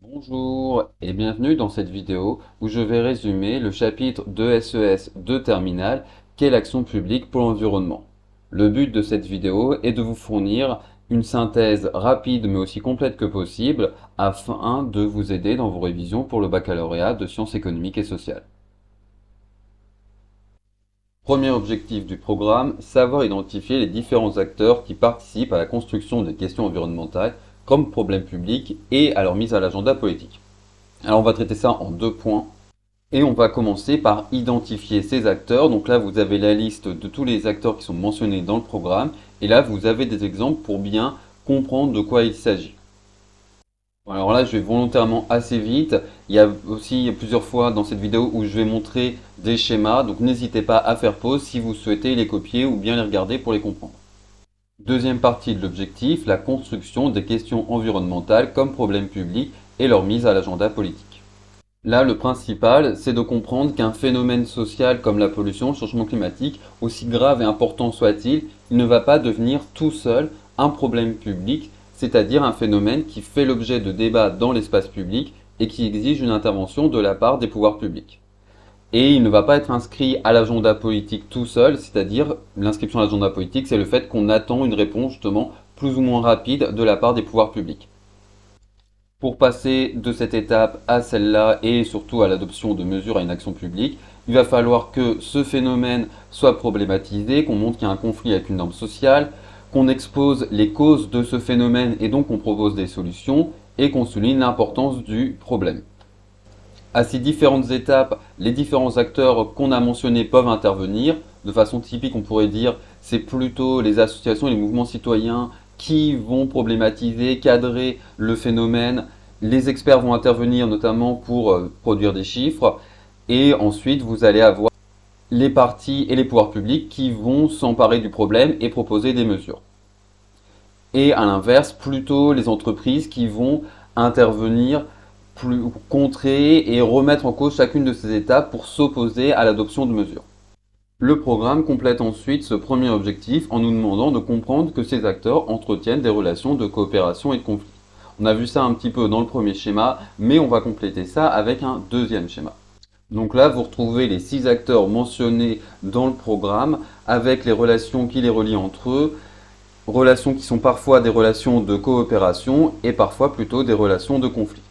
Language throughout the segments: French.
Bonjour et bienvenue dans cette vidéo où je vais résumer le chapitre de SES de Terminal qu'est l'action publique pour l'environnement. Le but de cette vidéo est de vous fournir une synthèse rapide mais aussi complète que possible afin de vous aider dans vos révisions pour le baccalauréat de sciences économiques et sociales. Premier objectif du programme, savoir identifier les différents acteurs qui participent à la construction des questions environnementales comme problèmes publics et à leur mise à l'agenda politique. Alors on va traiter ça en deux points. Et on va commencer par identifier ces acteurs. Donc là, vous avez la liste de tous les acteurs qui sont mentionnés dans le programme. Et là, vous avez des exemples pour bien comprendre de quoi il s'agit. Alors là, je vais volontairement assez vite. Il y a aussi plusieurs fois dans cette vidéo où je vais montrer des schémas. Donc n'hésitez pas à faire pause si vous souhaitez les copier ou bien les regarder pour les comprendre. Deuxième partie de l'objectif, la construction des questions environnementales comme problème public et leur mise à l'agenda politique. Là, le principal, c'est de comprendre qu'un phénomène social comme la pollution, le changement climatique, aussi grave et important soit-il, il ne va pas devenir tout seul un problème public, c'est-à-dire un phénomène qui fait l'objet de débats dans l'espace public et qui exige une intervention de la part des pouvoirs publics. Et il ne va pas être inscrit à l'agenda politique tout seul, c'est-à-dire l'inscription à l'agenda politique, c'est le fait qu'on attend une réponse justement plus ou moins rapide de la part des pouvoirs publics. Pour passer de cette étape à celle-là et surtout à l'adoption de mesures à une action publique, il va falloir que ce phénomène soit problématisé, qu'on montre qu'il y a un conflit avec une norme sociale, qu'on expose les causes de ce phénomène et donc qu'on propose des solutions et qu'on souligne l'importance du problème. À ces différentes étapes, les différents acteurs qu'on a mentionnés peuvent intervenir. De façon typique, on pourrait dire c'est plutôt les associations et les mouvements citoyens qui vont problématiser, cadrer le phénomène. Les experts vont intervenir notamment pour produire des chiffres. Et ensuite, vous allez avoir les partis et les pouvoirs publics qui vont s'emparer du problème et proposer des mesures. Et à l'inverse, plutôt les entreprises qui vont intervenir contrer et remettre en cause chacune de ces étapes pour s'opposer à l'adoption de mesures. Le programme complète ensuite ce premier objectif en nous demandant de comprendre que ces acteurs entretiennent des relations de coopération et de conflit. On a vu ça un petit peu dans le premier schéma, mais on va compléter ça avec un deuxième schéma. Donc là, vous retrouvez les 6 acteurs mentionnés dans le programme avec les relations qui les relient entre eux, relations qui sont parfois des relations de coopération et parfois plutôt des relations de conflit.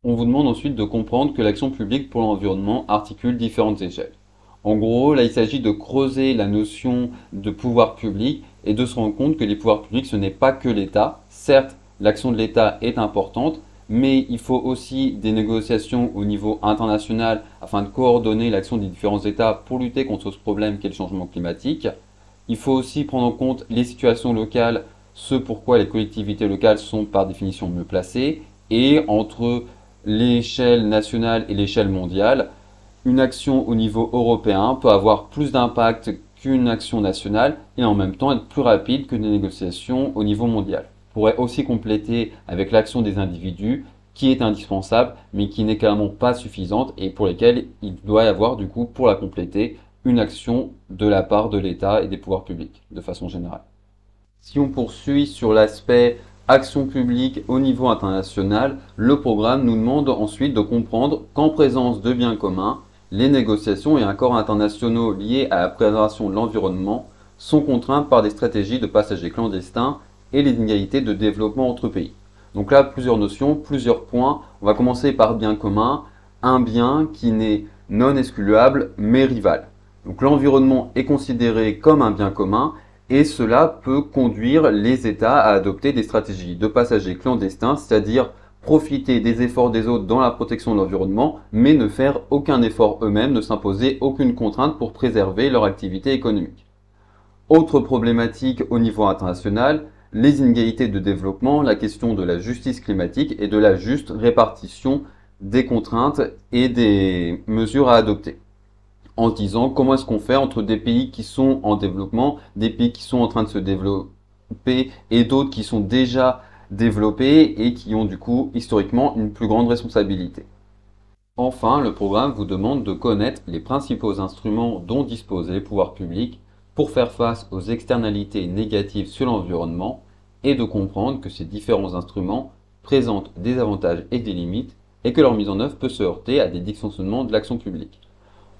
On vous demande ensuite de comprendre que l'action publique pour l'environnement articule différentes échelles. En gros, là, il s'agit de creuser la notion de pouvoir public et de se rendre compte que les pouvoirs publics, ce n'est pas que l'État. Certes, l'action de l'État est importante, mais il faut aussi des négociations au niveau international afin de coordonner l'action des différents États pour lutter contre ce problème qu'est le changement climatique. Il faut aussi prendre en compte les situations locales, ce pourquoi les collectivités locales sont par définition mieux placées, et entre l'échelle nationale et l'échelle mondiale, une action au niveau européen peut avoir plus d'impact qu'une action nationale et en même temps être plus rapide que des négociations au niveau mondial. On pourrait aussi compléter avec l'action des individus qui est indispensable mais qui n'est clairement pas suffisante et pour lesquelles il doit y avoir du coup pour la compléter une action de la part de l'État et des pouvoirs publics de façon générale. Si on poursuit sur l'aspect action publique au niveau international, le programme nous demande ensuite de comprendre qu'en présence de biens communs, les négociations et accords internationaux liés à la préservation de l'environnement sont contraints par des stratégies de passagers clandestins et les inégalités de développement entre pays. Donc là, plusieurs notions, plusieurs points. On va commencer par bien commun, un bien qui n'est non excluable mais rival. Donc l'environnement est considéré comme un bien commun et cela peut conduire les États à adopter des stratégies de passagers clandestins, c'est-à-dire profiter des efforts des autres dans la protection de l'environnement, mais ne faire aucun effort eux-mêmes, ne s'imposer aucune contrainte pour préserver leur activité économique. Autre problématique au niveau international, les inégalités de développement, la question de la justice climatique et de la juste répartition des contraintes et des mesures à adopter en se disant comment est-ce qu'on fait entre des pays qui sont en développement, des pays qui sont en train de se développer et d'autres qui sont déjà développés et qui ont du coup historiquement une plus grande responsabilité. Enfin, le programme vous demande de connaître les principaux instruments dont disposent les pouvoirs publics pour faire face aux externalités négatives sur l'environnement et de comprendre que ces différents instruments présentent des avantages et des limites et que leur mise en œuvre peut se heurter à des dysfonctionnements de l'action publique.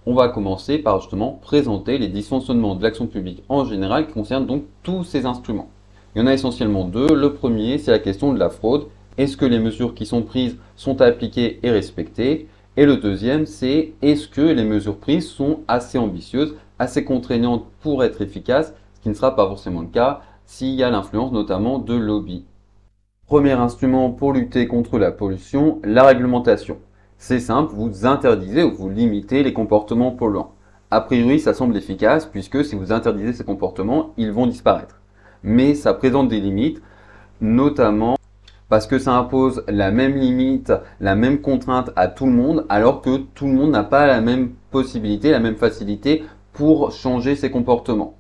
On va commencer par justement présenter les dysfonctionnements de l'action publique en général qui concernent donc tous ces instruments. Il y en a essentiellement deux. Le premier, c'est la question de la fraude. Est-ce que les mesures qui sont prises sont appliquées et respectées? Et le deuxième, c'est est-ce que les mesures prises sont assez ambitieuses, assez contraignantes pour être efficaces, ce qui ne sera pas forcément le cas s'il y a l'influence notamment de lobby. Premier instrument pour lutter contre la pollution, la réglementation. C'est simple, vous interdisez ou vous limitez les comportements polluants. A priori, ça semble efficace puisque si vous interdisez ces comportements, ils vont disparaître. Mais ça présente des limites, notamment parce que ça impose la même limite, la même contrainte à tout le monde, alors que tout le monde n'a pas la même possibilité, la même facilité pour changer ses comportements.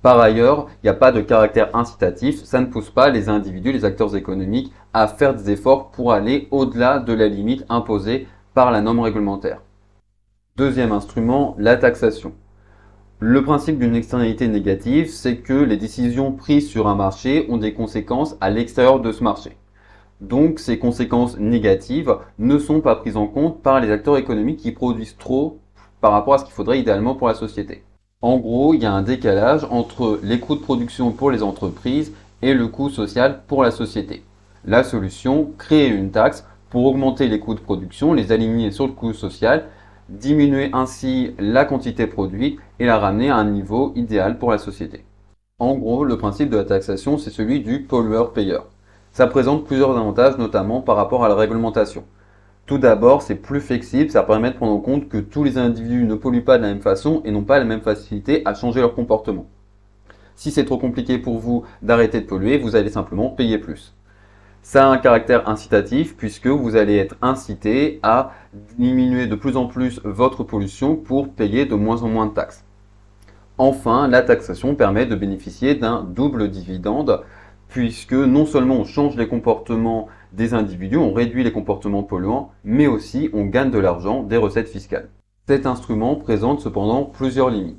Par ailleurs, il n'y a pas de caractère incitatif, ça ne pousse pas les individus, les acteurs économiques à faire des efforts pour aller au-delà de la limite imposée par la norme réglementaire. Deuxième instrument, la taxation. Le principe d'une externalité négative, c'est que les décisions prises sur un marché ont des conséquences à l'extérieur de ce marché. Donc ces conséquences négatives ne sont pas prises en compte par les acteurs économiques qui produisent trop par rapport à ce qu'il faudrait idéalement pour la société. En gros, il y a un décalage entre les coûts de production pour les entreprises et le coût social pour la société. La solution, créer une taxe pour augmenter les coûts de production, les aligner sur le coût social, diminuer ainsi la quantité produite et la ramener à un niveau idéal pour la société. En gros, le principe de la taxation, c'est celui du pollueur-payeur. Ça présente plusieurs avantages, notamment par rapport à la réglementation. Tout d'abord, c'est plus flexible, ça permet de prendre en compte que tous les individus ne polluent pas de la même façon et n'ont pas la même facilité à changer leur comportement. Si c'est trop compliqué pour vous d'arrêter de polluer, vous allez simplement payer plus. Ça a un caractère incitatif puisque vous allez être incité à diminuer de plus en plus votre pollution pour payer de moins en moins de taxes. Enfin, la taxation permet de bénéficier d'un double dividende puisque non seulement on change les comportements des individus, on réduit les comportements polluants, mais aussi on gagne de l'argent, des recettes fiscales. Cet instrument présente cependant plusieurs limites.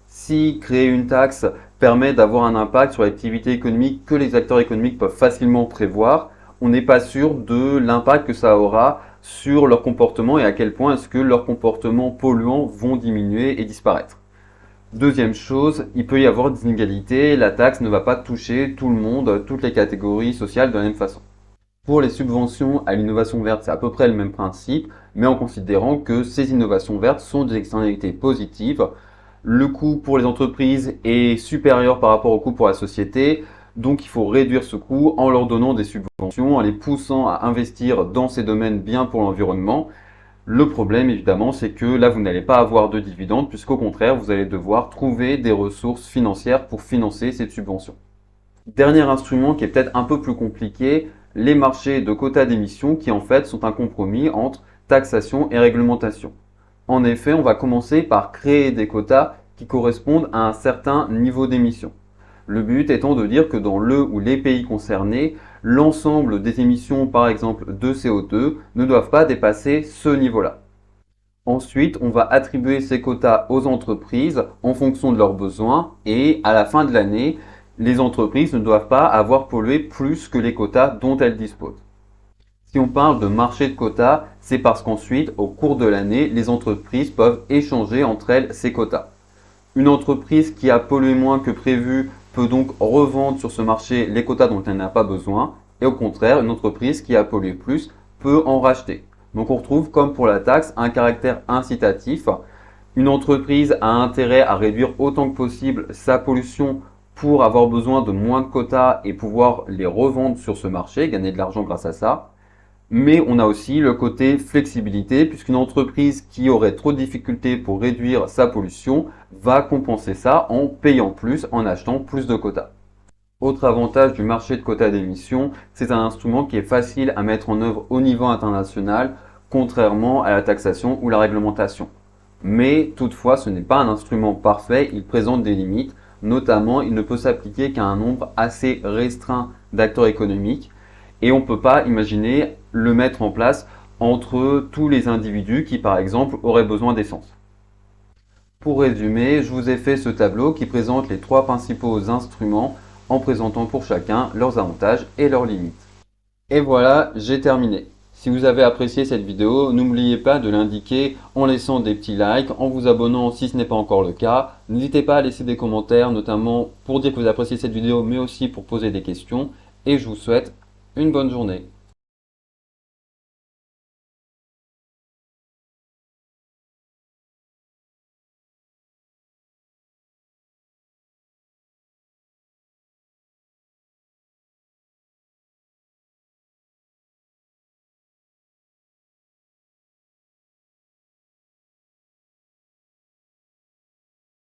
Si créer une taxe permet d'avoir un impact sur l'activité économique que les acteurs économiques peuvent facilement prévoir, on n'est pas sûr de l'impact que ça aura sur leur comportement et à quel point est-ce que leurs comportements polluants vont diminuer et disparaître. Deuxième chose, il peut y avoir des inégalités, la taxe ne va pas toucher tout le monde, toutes les catégories sociales de la même façon. Pour les subventions à l'innovation verte, c'est à peu près le même principe, mais en considérant que ces innovations vertes sont des externalités positives. Le coût pour les entreprises est supérieur par rapport au coût pour la société, donc il faut réduire ce coût en leur donnant des subventions, en les poussant à investir dans ces domaines bien pour l'environnement. Le problème, évidemment, c'est que là, vous n'allez pas avoir de dividendes, puisqu'au contraire, vous allez devoir trouver des ressources financières pour financer cette subvention. Dernier instrument qui est peut-être un peu plus compliqué, les marchés de quotas d'émissions qui en fait sont un compromis entre taxation et réglementation. En effet, on va commencer par créer des quotas qui correspondent à un certain niveau d'émissions. Le but étant de dire que dans le ou les pays concernés, l'ensemble des émissions, par exemple de CO2, ne doivent pas dépasser ce niveau-là. Ensuite, on va attribuer ces quotas aux entreprises en fonction de leurs besoins et à la fin de l'année, les entreprises ne doivent pas avoir pollué plus que les quotas dont elles disposent. Si on parle de marché de quotas, c'est parce qu'ensuite, au cours de l'année, les entreprises peuvent échanger entre elles ces quotas. Une entreprise qui a pollué moins que prévu peut donc revendre sur ce marché les quotas dont elle n'a pas besoin, et au contraire, une entreprise qui a pollué plus peut en racheter. Donc on retrouve, comme pour la taxe, un caractère incitatif. Une entreprise a intérêt à réduire autant que possible sa pollution pour avoir besoin de moins de quotas et pouvoir les revendre sur ce marché, gagner de l'argent grâce à ça. Mais on a aussi le côté flexibilité, puisqu'une entreprise qui aurait trop de difficultés pour réduire sa pollution va compenser ça en payant plus, en achetant plus de quotas. Autre avantage du marché de quotas d'émissions, c'est un instrument qui est facile à mettre en œuvre au niveau international, contrairement à la taxation ou la réglementation. Mais toutefois, ce n'est pas un instrument parfait, il présente des limites, notamment il ne peut s'appliquer qu'à un nombre assez restreint d'acteurs économiques, et on ne peut pas imaginer le mettre en place entre tous les individus qui, par exemple, auraient besoin d'essence. Pour résumer, je vous ai fait ce tableau qui présente les trois principaux instruments en présentant pour chacun leurs avantages et leurs limites. Et voilà, j'ai terminé. Si vous avez apprécié cette vidéo, n'oubliez pas de l'indiquer en laissant des petits likes, en vous abonnant si ce n'est pas encore le cas. N'hésitez pas à laisser des commentaires, notamment pour dire que vous appréciez cette vidéo, mais aussi pour poser des questions. Et je vous souhaite une bonne journée.